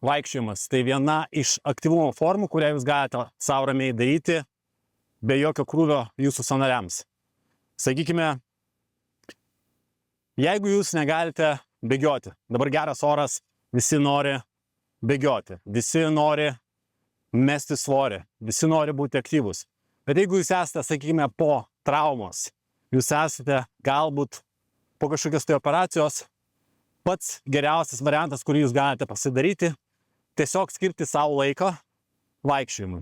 vaikščiojimas. Tai viena iš aktyvumo formų, kurią jūs galite savo ramiai daryti be jokio krūvio jūsų sąnariams. Sakykime, jeigu jūs negalite bėgioti, dabar geras oras, visi nori bėgioti, visi nori mesti svorį, visi nori būti aktyvūs. Bet jeigu jūs esate, sakykime, po traumos, jūs esate galbūt po kažkokios tai operacijos, pats geriausias variantas, kurį jūs galite pasidaryti, tiesiog skirti savo laiką vaikščiojimui.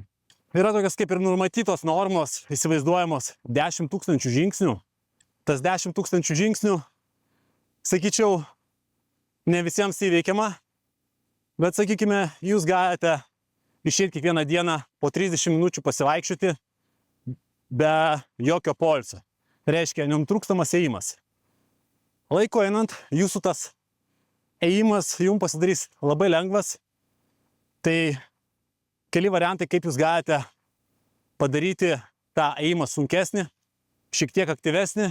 Yra tokios kaip ir numatytos normos, įsivaizduojamos 10 000 žingsnių. Tas 10 000 žingsnių, sakyčiau, ne visiems įveikiama, bet, sakykime, jūs galite išeiti kiekvieną dieną po 30 minučių pasivaikščioti be jokio poilsio. Tai reiškia, nenutrūkstamas ėjimas. Laiko einant, jūsų tas ėjimas jums pasidarys labai lengvas. Tai keli variantai, kaip jūs galite padaryti tą ėjimą sunkesnį, šiek tiek aktyvesnį,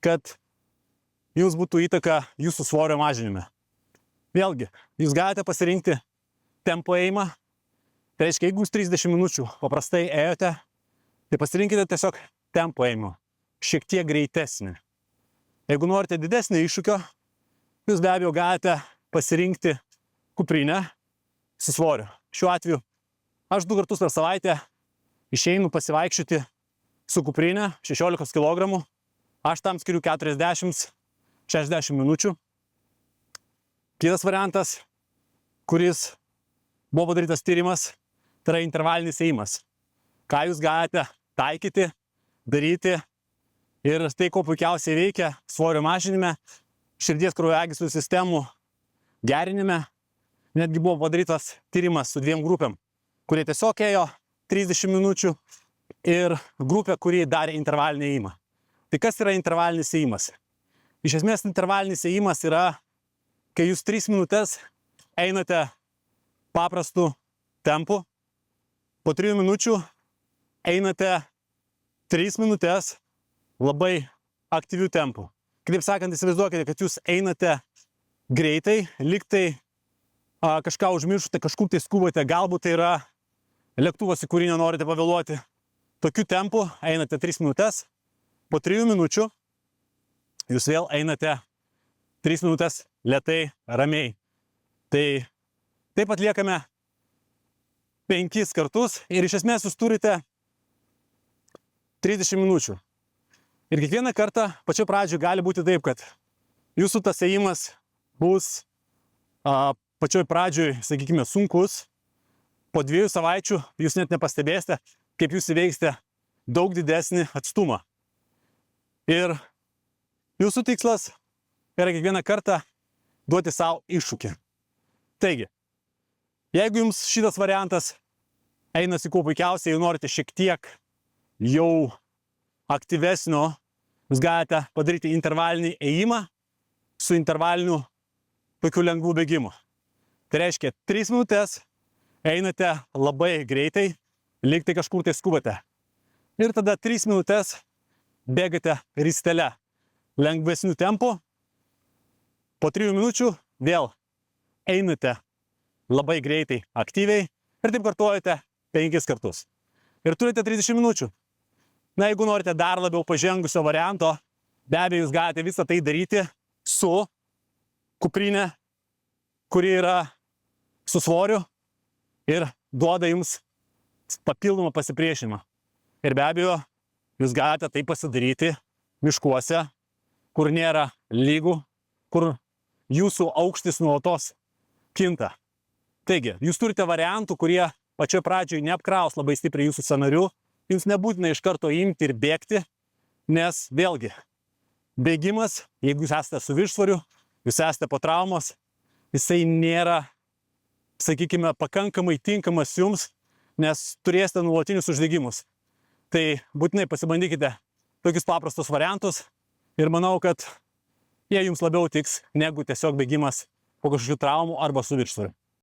kad jums būtų įtaka jūsų svorio mažinime. Vėlgi, jūs galite pasirinkti tempo ėjimą. Tai reiškia, jeigu jūs 30 minučių paprastai ėjote, tai pasirinkite tiesiog tempo ėjimą, šiek tiek greitesnį. Jeigu norite didesnį iššūkio, jūs be abejo galite pasirinkti kuprinę su svoriu. Šiuo atveju aš 2 kartus per savaitę išeinu pasivaikščioti su kuprinė 16 kg. Aš tam skiriu 40-60 minučių. Kitas variantas, kuris buvo padarytas tyrimas, tai yra intervalinis ėjimas. Ką jūs galite taikyti, daryti ir tai, ko puikiausiai veikia svorio mažinime, širdies kraujagyslių sistemų gerinime. Netgi buvo padarytas tyrimas su 2 grupėm, kurie tiesiog ėjo 30 minučių ir grupė, kurie darė intervalinį ėjimą. Tai kas yra intervalinis ėjimas? Iš esmės, intervalinis ėjimas yra, kai jūs 3 minutės einate paprastu tempu, po 3 minučių einate 3 minutės labai aktyvių tempų. Kitaip sakant, įsivaizduokite, kad jūs einate greitai, lyg tai kažką užmiršote, kažkur tai skubate, galbūt tai yra lėktuvas, į kurį nenorite pavėluoti. Tokiu tempu einate 3 minutės, po 3 minučių jūs vėl einate 3 minutės lėtai, ramiai. Tai taip atliekame 5 kartus ir iš esmės jūs turite 30 minučių. Ir kiekvieną kartą pačioj pradžioje gali būti taip, kad jūsų tas ėjimas bus pačioj pradžioj, sakykime, sunkus. Po 2 savaičių jūs net nepastebėsite, kaip jūs įveiksite daug didesnį atstumą. Ir jūsų tikslas yra kiekvieną kartą duoti savo iššūkį. Taigi, jeigu jums šitas variantas einasi kuo puikiausiai, jau norite šiek tiek jau aktyvesnio, jūs galite padaryti intervalinį ėjimą su intervaliniu tokiu lengvu bėgimu. Tai reiškia, 3 minutės einate labai greitai, lyg tai kažkur tai skubate. Ir tada 3 minutės bėgate ristele lengvesnių tempų. Po 3 minučių vėl einate labai greitai, aktyviai ir taip kartuojate 5 kartus. Ir turite 30 minučių. Na, jeigu norite dar labiau pažengusio varianto, be abejo, jūs galite visą tai daryti su kuprinė, kuri yra su svoriu ir duoda jums papildomą pasipriešinimą. Ir be abejo, jūs galite tai pasidaryti miškuose, kur nėra lygų, kur jūsų aukštis nuolatos kinta. Taigi, jūs turite variantų, kurie pačioj pradžioj neapkraus labai stipriai jūsų sąnarių. Jums nebūtina iš karto imti ir bėgti, nes vėlgi, bėgimas, jeigu jūs esate su viršsvoriu, jūs esate po traumos, jisai nėra, sakykime, pakankamai tinkamas jums, nes turėsite nuolatinius uždegimus. Tai būtinai pasibandykite tokius paprastus variantus ir manau, kad jie jums labiau tiks negu tiesiog bėgimas po kažkokių traumų arba su viršsvoriu.